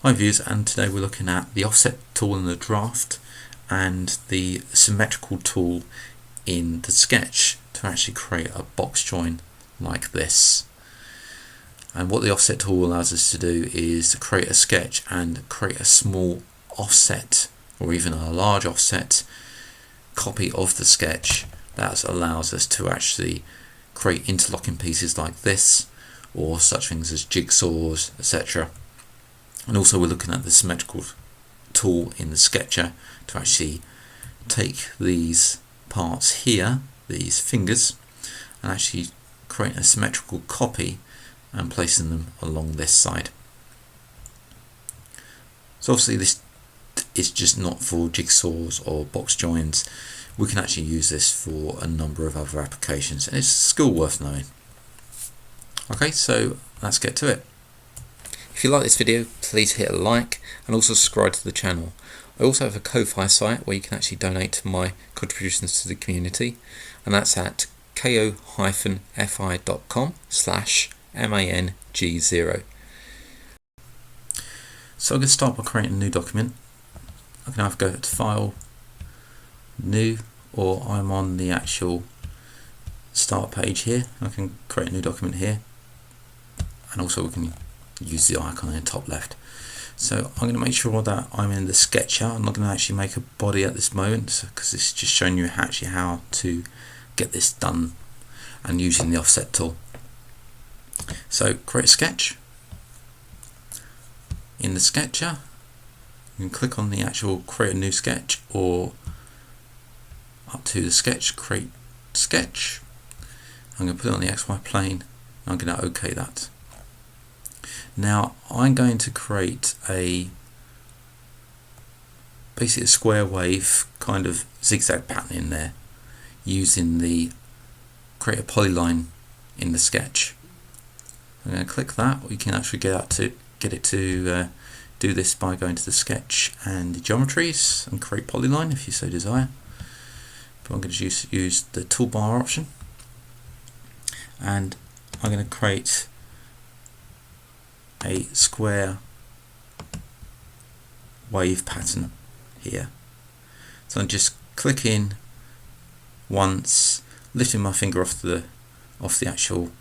Hi viewers, and today we're looking at the offset tool in the draft and the symmetrical tool in the sketch to actually create a box join like this. And what the offset tool allows us to do is to create a sketch and create a small offset or even a large offset copy of the sketch that allows us to actually create interlocking pieces like this, or such things as jigsaws, etc. And also we're looking at the symmetrical tool in the sketcher to actually take these parts here, these fingers, and actually create a symmetrical copy and placing them along this side. So obviously this is just not for jigsaws or box joins. We can actually use this for a number of other applications, and it's a skill worth knowing. Okay, so let's get to it. If you like this video, please hit a like and also subscribe to the channel. I also have a Ko-Fi site where you can actually donate to my contributions to the community, and that's at ko-fi.com/mang0. So I'm going to start by creating a new document. I can either go to File, New, or I'm on the actual start page here. I can create a new document here, and also we can use the icon in the top left. So I'm going to make sure that I'm in the sketcher. I'm not going to actually make a body at this moment because this is just showing you actually how to get this done and using the offset tool. So create a sketch. In the sketcher you can click on the actual create a new sketch, or up to the sketch, create sketch. I'm going to put it on the XY plane. I'm going to OK that. Now I'm going to create basically a square wave kind of zigzag pattern in there using the create a polyline in the sketch. I'm going to click that, or you can actually get it to do this by going to the sketch and the geometries and create polyline if you so desire. But I'm going to use the toolbar option, and I'm going to create a square wave pattern here. So I'm just clicking once, lifting my finger off the actual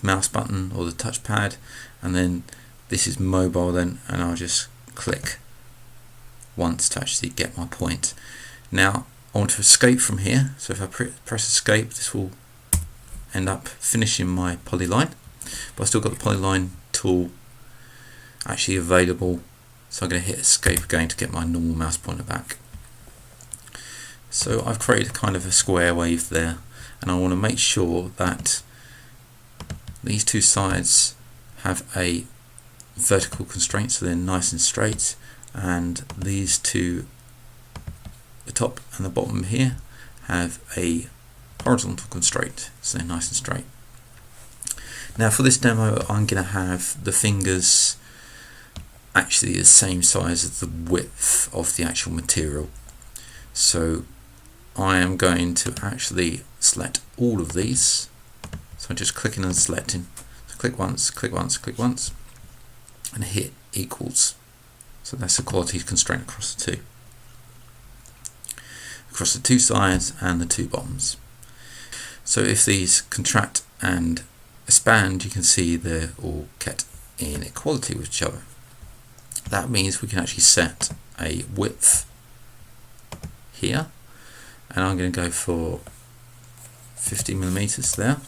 mouse button or the touchpad, and then this is mobile then, and I'll just click once to actually get my point. Now I want to escape from here, so if I press escape, this will end up finishing my polyline, but I've still got the polyline tool actually available, so I'm going to hit escape again to get my normal mouse pointer back. So I've created kind of a square wave there, and I want to make sure that these two sides have a vertical constraint, so they're nice and straight, and these two, the top and the bottom here, have a horizontal constraint, so they're nice and straight. Now for this demo I'm going to have the fingers actually the same size as the width of the actual material. So I am going to actually select all of these. So I'm just clicking and selecting. So click once, click once, click once, and hit equals. So that's the quality constraint across the two. Across the two sides and the two bottoms. So if these contract and expand, you can see they're all kept in equality with each other. That means we can actually set a width here, and I'm going to go for 50mm there,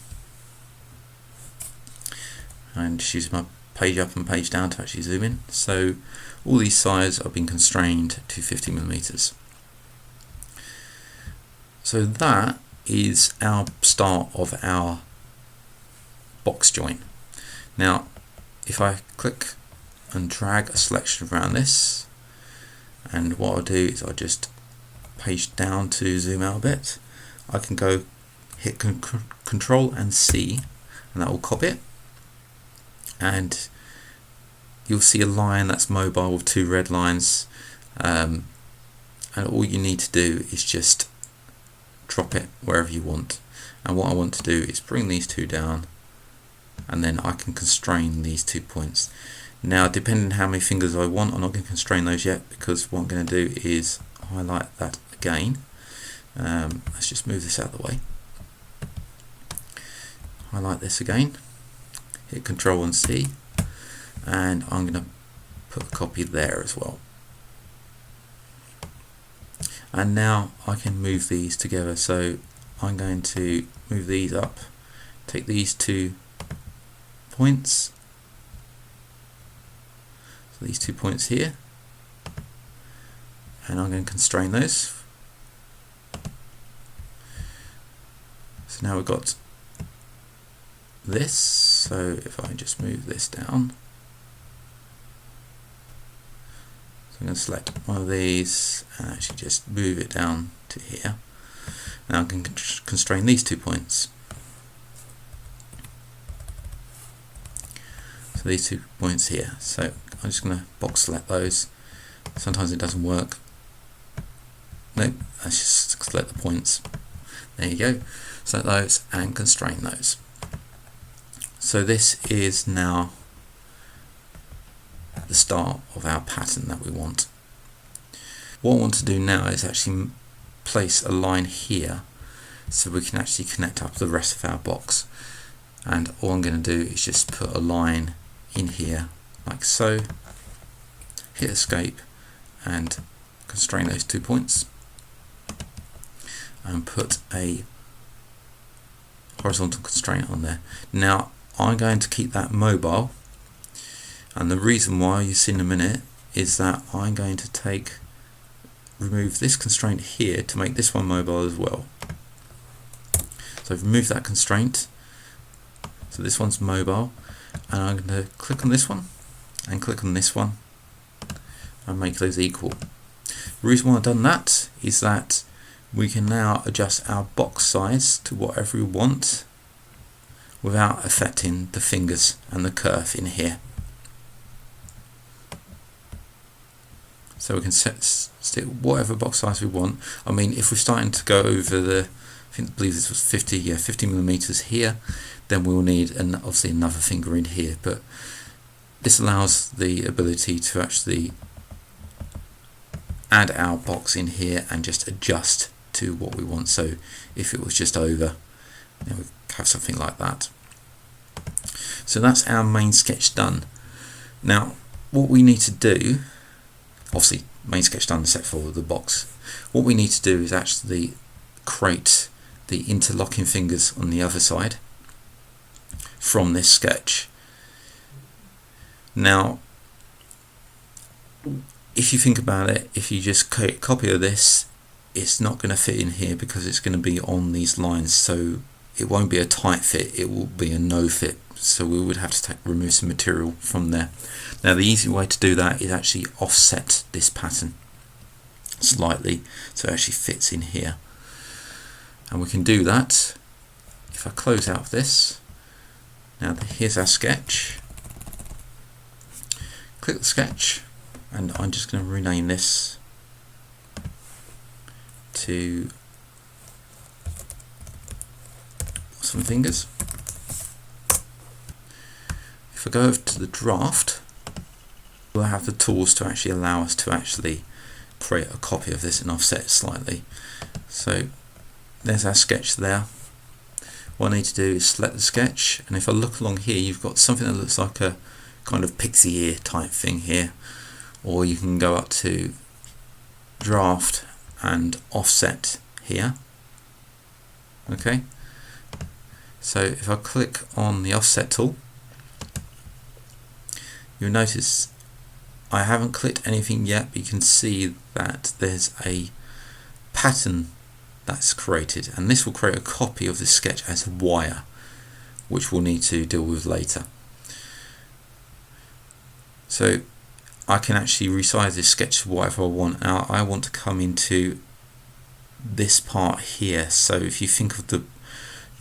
and just use my page up and page down to actually zoom in. So all these sides have been constrained to 50mm. So that is our start of our box join. Now if I click and drag a selection around this, and what I'll do is I'll just page down to zoom out a bit, I can go hit Control and C, and that will copy it, and you'll see a line that's mobile with two red lines, and all you need to do is just drop it wherever you want. And what I want to do is bring these two down and then I can constrain these 2 points. Now, depending on how many fingers I want, I'm not going to constrain those yet, because what I'm going to do is highlight that again. Let's just move this out of the way. Highlight this again, hit Control and C, and I'm going to put a copy there as well. And now I can move these together, so I'm going to move these up, take these 2 points, so these 2 points here, and I'm going to constrain those. So now we've got this, so if I just move this down, so I'm going to select one of these and actually just move it down to here. Now I can constrain these 2 points. So these 2 points here. So I'm just going to box select those. Sometimes it doesn't work. Nope, let's just select the points. There you go. Select those and constrain those. So this is now the start of our pattern that we want. What I want to do now is actually place a line here so we can actually connect up the rest of our box. And all I'm going to do is just put a line in here like so, hit escape and constrain those 2 points, and put a horizontal constraint on there. Now I'm going to keep that mobile, and the reason why you see in a minute is that I'm going to remove this constraint here to make this one mobile as well. So I've removed that constraint, so this one's mobile, and I'm going to click on this one and click on this one and make those equal. The reason why I've done that is that we can now adjust our box size to whatever we want without affecting the fingers and the curve in here. So we can stick whatever box size we want. I mean, if we're starting to go over the, I believe this was 50 millimeters here, then we'll need obviously another finger in here. But this allows the ability to actually add our box in here and just adjust to what we want. So if it was just over, then we have something like that. So that's our main sketch done. Now what we need to do, obviously main sketch done except for the box, what we need to do is actually create the interlocking fingers on the other side from this sketch. Now if you think about it, if you just create a copy of this, it's not going to fit in here because it's going to be on these lines, so it won't be a tight fit, it will be a no fit. So we would have to remove some material from there. Now the easy way to do that is actually offset this pattern slightly so it actually fits in here, and we can do that if I close out of this. Now here's our sketch, click the sketch, and I'm just going to rename this to some fingers. If I go over to the draft, we'll have the tools to actually allow us to actually create a copy of this and offset it slightly. So there's our sketch there. What I need to do is select the sketch, and if I look along here, you've got something that looks like a kind of pixie ear type thing here, or you can go up to draft and offset here. Okay, so if I click on the offset tool, you'll notice I haven't clicked anything yet, but you can see that there's a pattern that's created, and this will create a copy of this sketch as a wire, which we'll need to deal with later. So I can actually resize this sketch to whatever I want. Now I want to come into this part here, so if you think of the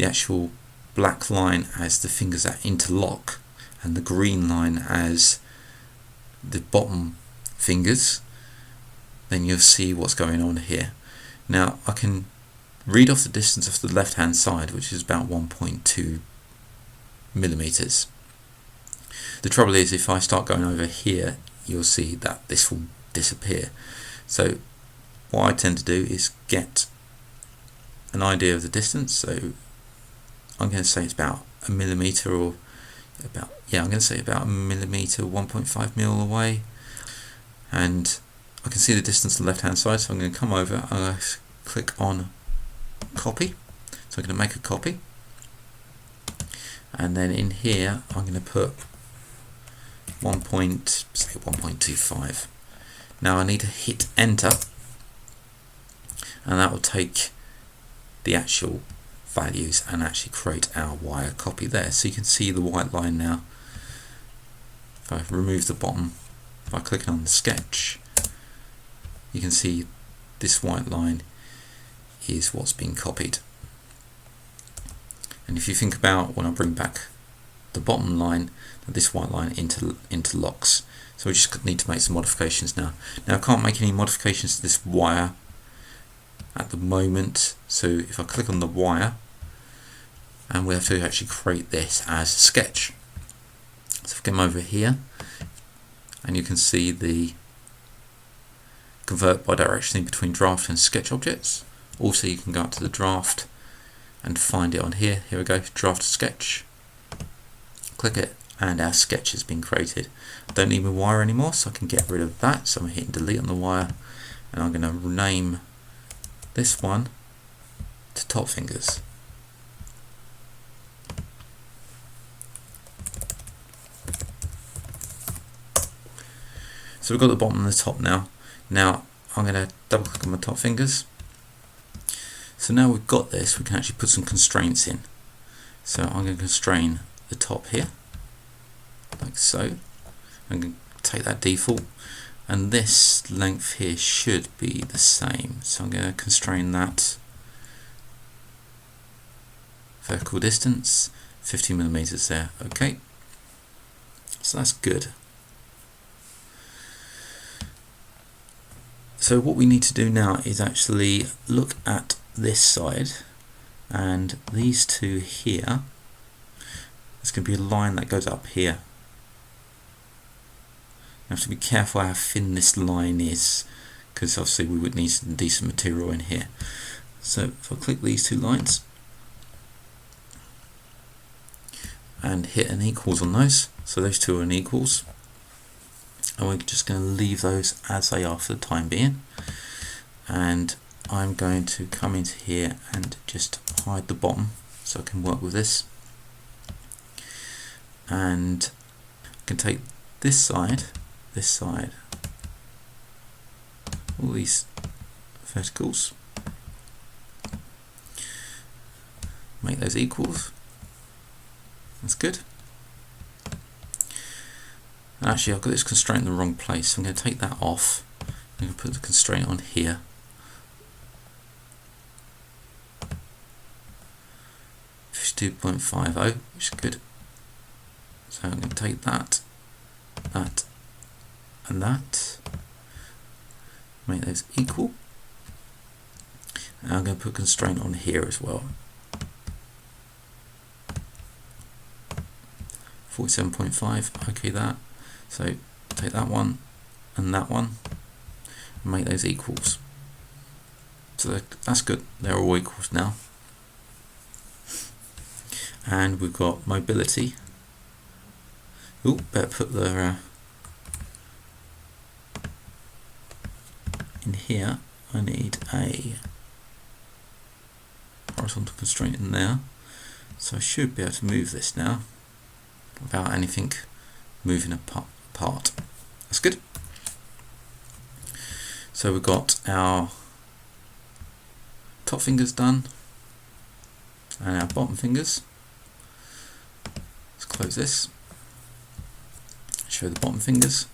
actual black line as the fingers that interlock and the green line as the bottom fingers, then you'll see what's going on here. Now I can read off the distance of the left hand side, which is about 1.2 millimeters. The trouble is, if I start going over here, you'll see that this will disappear. So what I tend to do is get an idea of the distance. So I'm going to say it's about a millimeter, or about, yeah, I'm going to say about a millimeter, 1.5 mil away, and I can see the distance on the left hand side. So I'm going to come over, I'm going to click on copy. So I'm going to make a copy, and then in here I'm going to put 1.25. Now I need to hit enter, and that will take the actual values and actually create our wire copy there. So you can see the white line now. If I remove the bottom by clicking on the sketch, you can see this white line is what's been copied. And if you think about when I bring back the bottom line, this white line interlocks. So we just need to make some modifications now. Now I can't make any modifications to this wire at the moment, so if I click on the wire, and we have to actually create this as a sketch. So if I come over here, and you can see the convert bidirectionally between draft and sketch objects. Also you can go up to the draft and find it on here. Here we go, draft sketch. Click it, and our sketch has been created. I don't need my wire anymore, so I can get rid of that. So I'm hitting delete on the wire, and I'm going to rename this one to top fingers. So we've got the bottom and the top now. Now I'm going to double click on my top fingers. So now we've got this, we can actually put some constraints in. So I'm going to constrain the top here, like so. I'm going to take that default, and this length here should be the same. So I'm going to constrain that vertical distance, 50 millimeters there. Okay, so that's good. So what we need to do now is actually look at this side, and these two here, there's going to be a line that goes up here. You have to be careful how thin this line is, because obviously we would need some decent material in here. So if I click these two lines and hit an equals on those, so those two are an equals, and we're just going to leave those as they are for the time being. And I'm going to come into here and just hide the bottom so I can work with this, and I can take this side, all these verticals, make those equals. That's good. Actually, I've got this constraint in the wrong place, so I'm going to take that off. I'm going to put the constraint on here. .50, which is good. So I'm going to take that, that, and that, make those equal, and I'm going to put constraint on here as well. 47.5, okay that. So take that one and that one, and make those equals. So that's good, they're all equals now. And we've got mobility. Oh, better put the in here. I need a horizontal constraint in there, so I should be able to move this now without anything moving apart. That's good. So we've got our top fingers done and our bottom fingers. Let's close this, show the bottom fingers,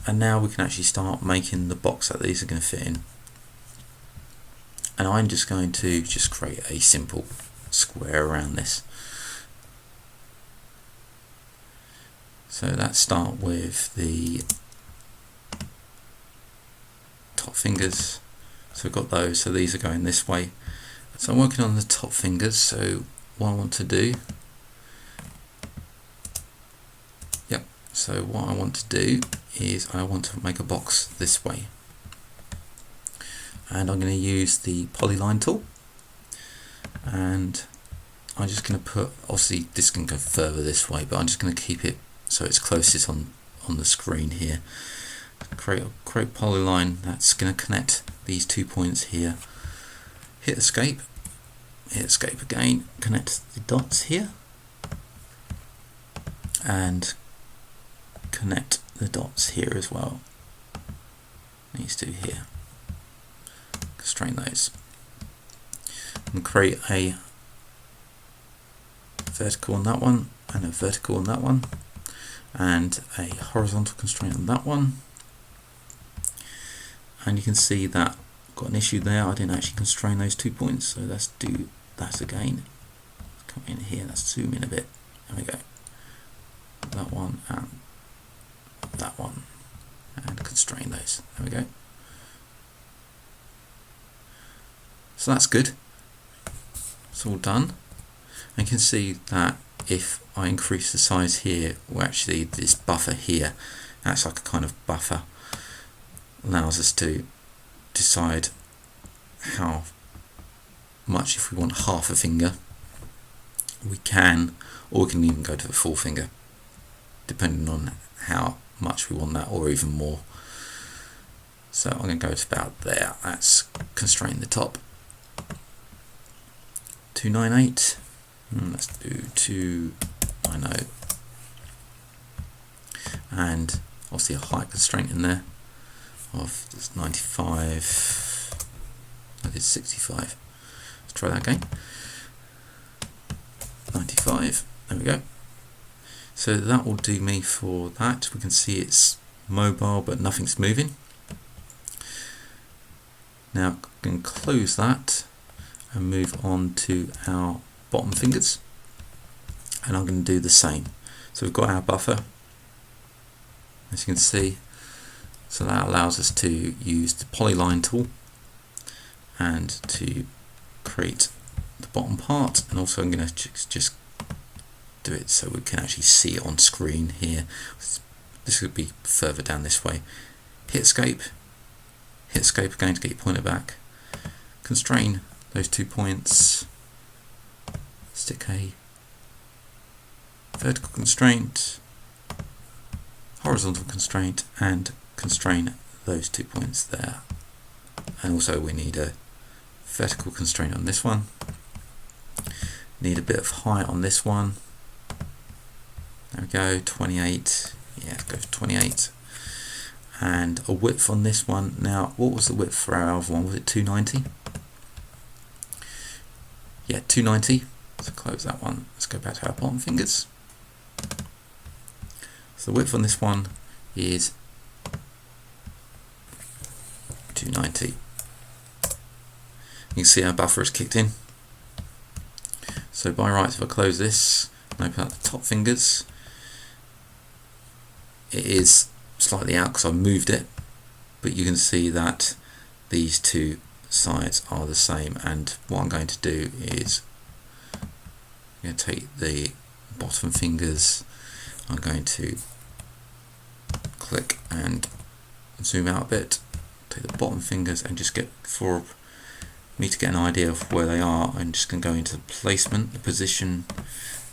and now we can actually start making the box that these are going to fit in. And I'm just going to create a simple square around this. So let's start with the top fingers. So we've got those, so these are going this way. So I'm working on the top fingers, so what I want to do So what I want to do is I want to make a box this way, and I'm going to use the polyline tool, and I'm just going to put, obviously this can go further this way, but I'm just going to keep it so it's closest on the screen here. Create polyline that's going to connect these 2 points here. Hit escape again, connect the dots here, and connect the dots here as well. These two here. Constrain those. And create a vertical on that one, and a vertical on that one, and a horizontal constraint on that one. And you can see that I've got an issue there. I didn't actually constrain those 2 points, so let's do that again. Come in here, let's zoom in a bit. There we go. That one and that one, and constrain those. There we go. So that's good. It's all done. And you can see that if I increase the size here, well, actually this buffer here acts like a kind of buffer, allows us to decide how much. If we want half a finger, we can, or we can even go to the full finger, depending on how much we want that, or even more. So I'm going to go to about there. That's constrain the top. 298. Let's do 290. And obviously a height constraint in there of 95. I did 65. Let's try that again. 95. There we go. So that will do me for that. We can see it's mobile, but nothing's moving. Now I can close that and move on to our bottom fingers, and I'm going to do the same. So we've got our buffer, as you can see, so that allows us to use the polyline tool and to create the bottom part. And also I'm going to just do it so we can actually see it on screen here. This would be further down this way. Hit escape again to get your pointer back. Constrain those 2 points. Stick a vertical constraint, horizontal constraint, and constrain those 2 points there. And also we need a vertical constraint on this one. Need a bit of height on this one. There we go, 28. Yeah, let's go for 28. And a width on this one. Now, what was the width for our other one? Was it 290? Yeah, 290. So close that one. Let's go back to our bottom fingers. So the width on this one is 290. You can see our buffer is kicked in. So by rights, if I close this and open up the top fingers, it is slightly out because I moved it, but you can see that these two sides are the same. And what I'm going to do is I'm going to take the bottom fingers, I'm going to click and zoom out a bit, take the bottom fingers and just get, for me to get an idea of where they are, I'm just going to go into placement, the position,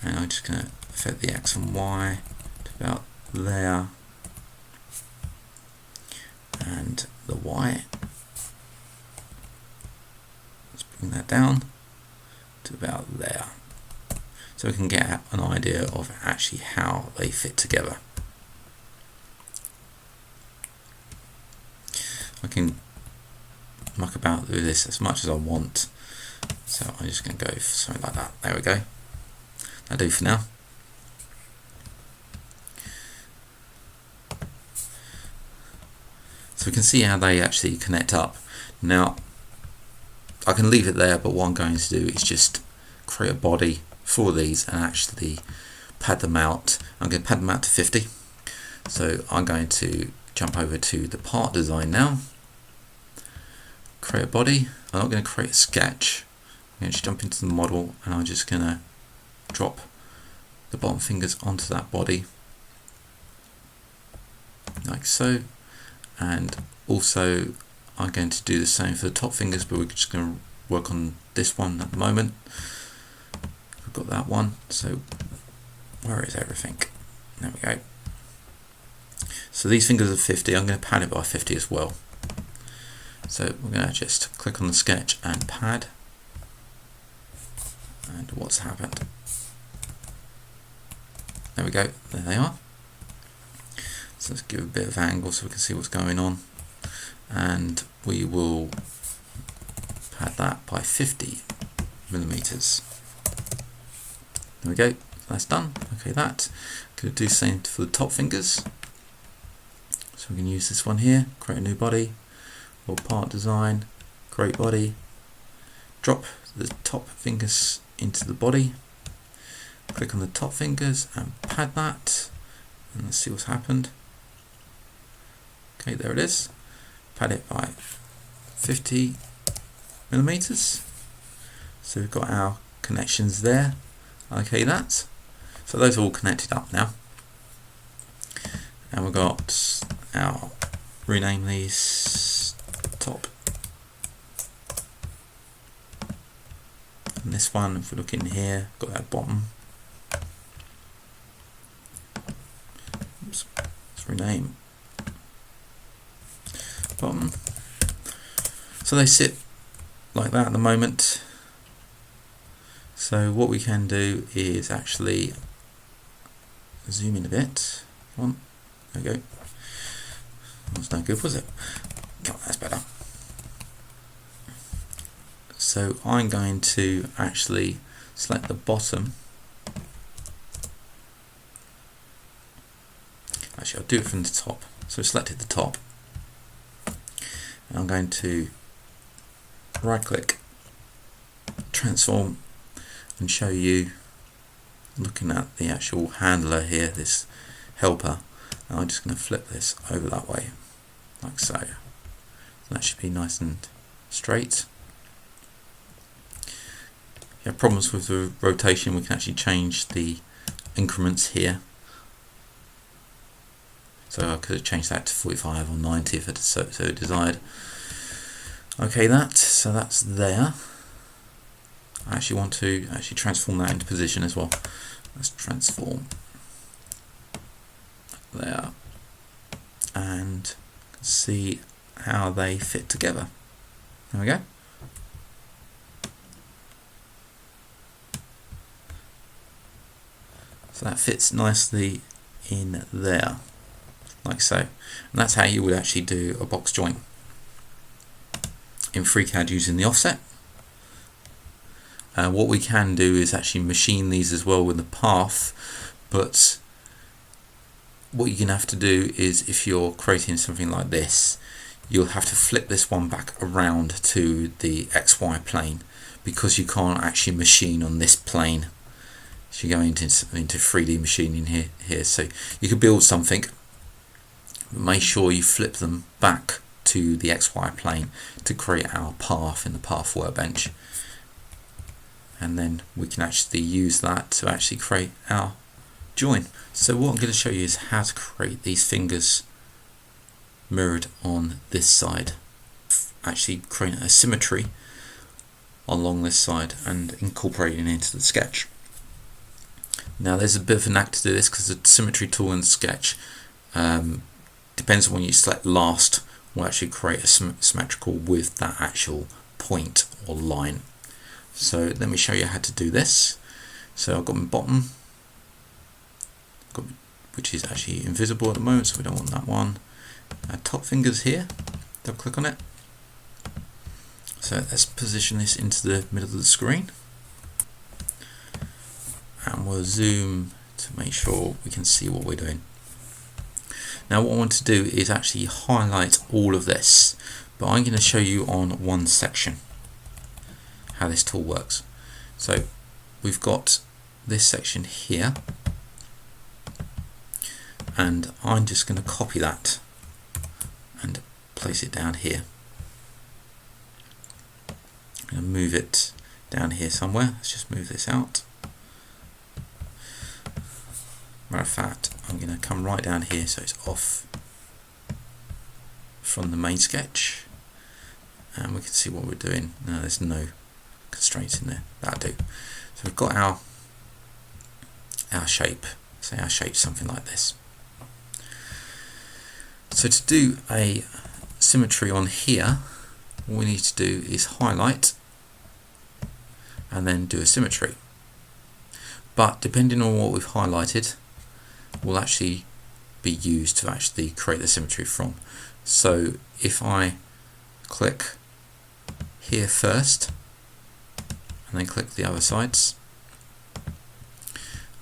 and I'm just going to affect the X and Y to about there, and the Y. Let's bring that down to about there, so we can get an idea of actually how they fit together. I can muck about with this as much as I want, so I'm just going to go for something like that. There we go. That'll do for now. So we can see how they actually connect up. Now I can leave it there, but what I'm going to do is just create a body for these and actually pad them out. I'm going to pad them out to 50. So I'm going to jump over to the part design now, create a body. I'm not going to create a sketch. I'm going to jump into the model and I'm just going to drop the bottom fingers onto that body. like so, and also I'm going to do the same for the top fingers, but we're just going to work on this one at the moment. We've got that one, so where is everything? There we go. So these fingers are 50, I'm going to pad it by 50 as well. So we're going to just click on the sketch and pad, and what's happened? There we go, there they are. So let's give a bit of angle so we can see what's going on, and we will pad that by 50 millimeters. There we go, that's done. Okay, that. Going to do the same for the top fingers. So we can use this one here, create a new body, or part design, create body, drop the top fingers into the body, click on the top fingers and pad that, and let's see what's happened. Okay, there it is. Pad it by 50 millimeters. So we've got our connections there. Okay, that. So those are all connected up now. And we've got our, rename these top. And this one, if we look in here, got that bottom. Oops, let's rename bottom. So they sit like that at the moment. So what we can do is actually zoom in a bit. Come on, there we go. That was no good, was it? Oh, that's better. So I'm going to actually select the bottom. Actually, I'll do it from the top. So selected the top. And I'm going to right click, transform, and show you, looking at the actual handler here, this helper. And I'm just going to flip this over that way, like so. That should be nice and straight. If you have problems with the rotation, we can actually change the increments here. So I could have changed that to 45 or 90 if it so desired. Okay, so that's there. I actually want to transform that into position as well. Let's transform there and see how they fit together. There we go. So that fits nicely in there, like so. And that's how you would actually do a box joint in FreeCAD using the offset. What we can do is actually machine these as well with the path, but what you're going to have to do is, if you're creating something like this, you'll have to flip this one back around to the XY plane, because you can't actually machine on this plane. So you go into 3D machining here. So you could build something, but make sure you flip them back to the XY plane to create our path in the path workbench. And then we can actually use that to actually create our join. So what I'm going to show you is how to create these fingers mirrored on this side. Actually create a symmetry along this side and incorporating it into the sketch. Now there's a bit of a knack to do this, because the symmetry tool in the sketch, depends on when you select last, will actually create a symmetrical with that actual point or line. So let me show you how to do this. So I've got my bottom, which is actually invisible at the moment, so we don't want that one. Our top fingers here, double click on it. So let's position this into the middle of the screen. And we'll zoom to make sure we can see what we're doing. Now what I want to do is actually highlight all of this, but I'm going to show you on one section how this tool works. So we've got this section here, and I'm just going to copy that and place it down here. I'm going to move it down here somewhere. Let's just move this out. Matter of fact, I'm going to come right down here so it's off from the main sketch, and we can see what we're doing. No, there's no constraints in there. That'll do. So we've got our shape. Say our shape something like this. So to do a symmetry on here, what we need to do is highlight and then do a symmetry. But depending on what we've highlighted will actually be used to actually create the symmetry from. So if I click here first and then click the other sides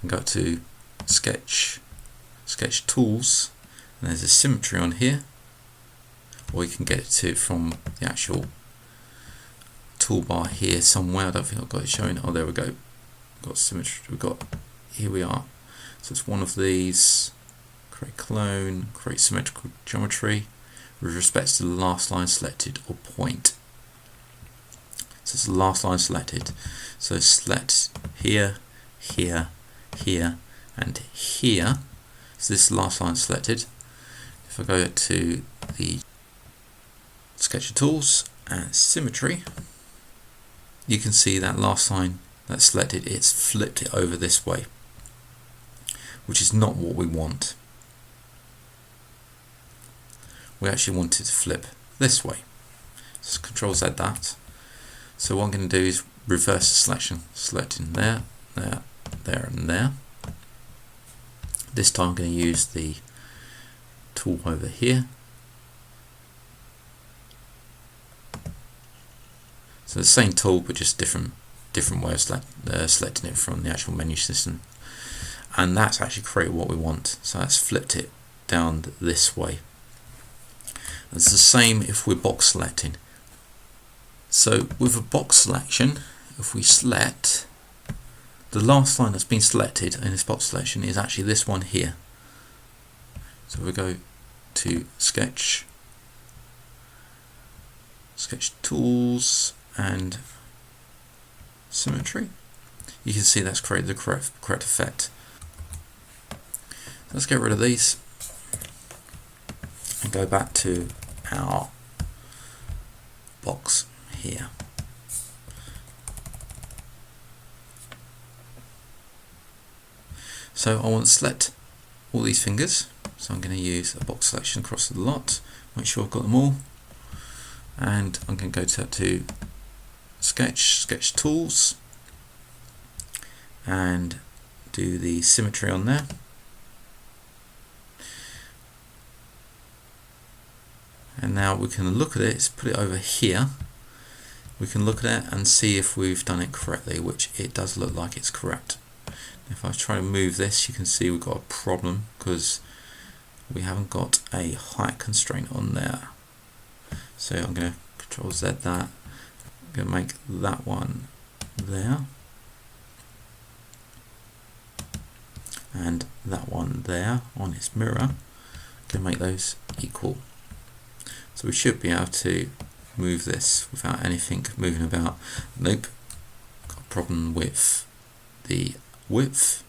and go to sketch tools, and there's a symmetry on here, or you can get it to from the actual toolbar here somewhere. I don't think I've got it showing. Oh, there we go. We've got symmetry. Here we are. So it's one of these. Create clone, create symmetrical geometry with respect to the last line selected or point. So it's the last line selected. So select here, here, here, and here. So this last line selected. If I go to the Sketcher Tools and Symmetry, you can see that last line that's selected, it's flipped it over this way, which is not what we want. We actually want it to flip this way. So Control Z that. So what I'm going to do is reverse the selection, selecting there, there, there, and there. This time I'm going to use the tool over here. So the same tool, but just different way of selecting it from the actual menu system. And that's actually created what we want. So that's flipped it down this way. It's the same if we're box selecting. So with a box selection, if we select, the last line that's been selected in this box selection is actually this one here. So we go to Sketch Tools and Symmetry. You can see that's created the correct effect. Let's get rid of these and go back to our box here. So I want to select all these fingers, so I'm going to use a box selection across the lot, make sure I've got them all, and I'm going to go to Sketch Tools and do the symmetry on there. And now we can look at it, let's put it over here. We can look at it and see if we've done it correctly, which it does look like it's correct. If I try to move this, you can see we've got a problem because we haven't got a height constraint on there. So I'm going to Control Z that. I'm going to make that one there. And that one there on its mirror. I'm going to make those equal. So we should be able to move this without anything moving about. Nope, got a problem with the width.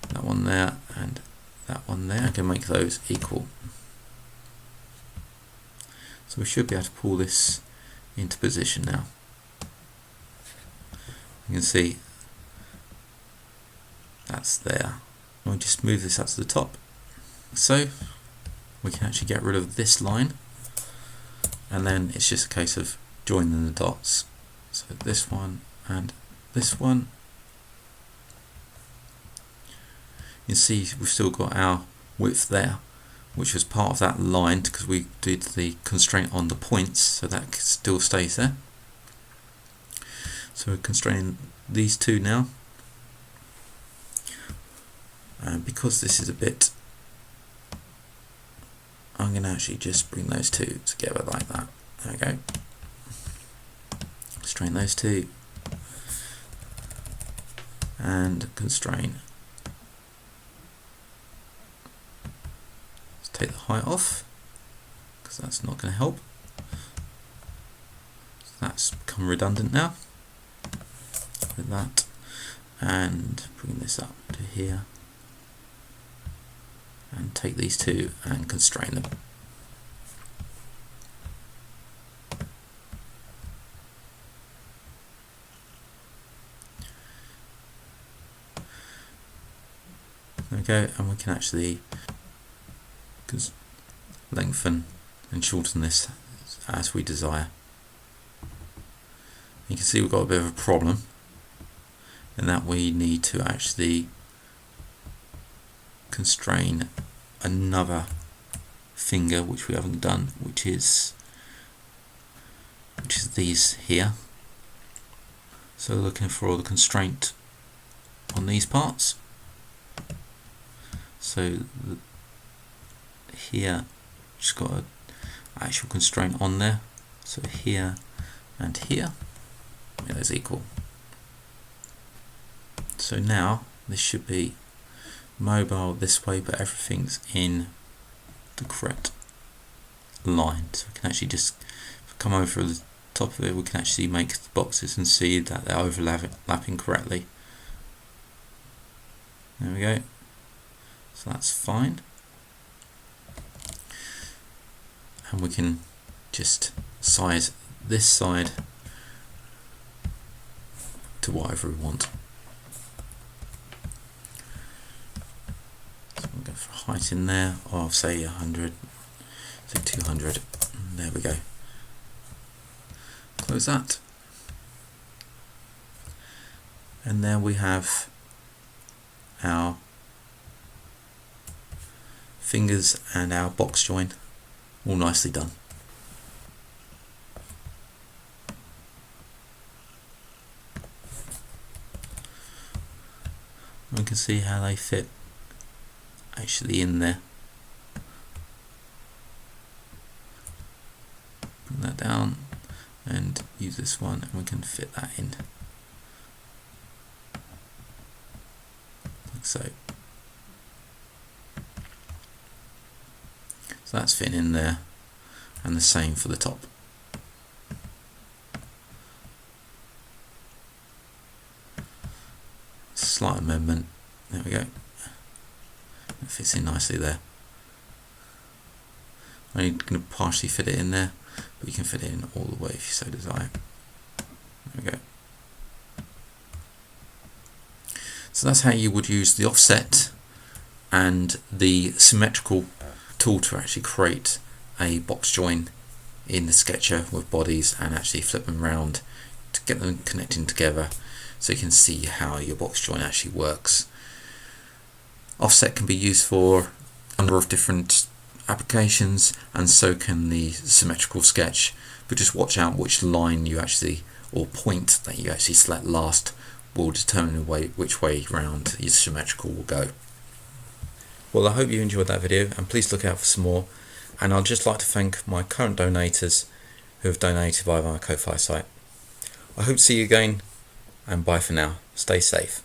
That one there and that one there. I can make those equal. So we should be able to pull this into position now. You can see that's there. I'll just move this up to the top. So we can actually get rid of this line. And then it's just a case of joining the dots. So this one and this one. You can see we've still got our width there, which was part of that line because we did the constraint on the points, so that still stays there. So we're constraining these two now. And because this is a bit, I'm going to actually just bring those two together like that. There we go. Constrain those two and constrain. Let's take the height off because that's not going to help. So that's become redundant now with that, and bring this up to here. And take these two and constrain them. go, and we can actually lengthen and shorten this as we desire. You can see we've got a bit of a problem in that we need to actually constrain another finger, which we haven't done, which is these here. So looking for all the constraint on these parts. So here just got an actual constraint on there. So here and here, yeah, those equal. So now this should be mobile this way, but everything's in the correct line. So we can actually just come over the top of it. We can actually make the boxes and see that they're overlapping correctly. There we go. So that's fine. And we can just size this side to whatever we want. So we'll go for height in there of say 100, say 200. There we go. Close that. And there we have our fingers and our box join all nicely done. We can see how they fit actually in there. Bring that down and use this one, and we can fit that in like so. So that's fitting in there, and the same for the top. Slight amendment, there we go. It fits in nicely there. I'm only going to partially fit it in there, but you can fit it in all the way if you so desire. There we go. So that's how you would use the offset and the symmetrical tool to actually create a box join in the sketcher with bodies, and actually flip them around to get them connecting together so you can see how your box join actually works. Offset can be used for a number of different applications, and so can the symmetrical sketch, but just watch out which line you actually, or point that you actually select last, will determine which way round your symmetrical will go. Well, I hope you enjoyed that video, and please look out for some more. And I'd just like to thank my current donators who have donated via my Ko-Fi site. I hope to see you again, and bye for now. Stay safe.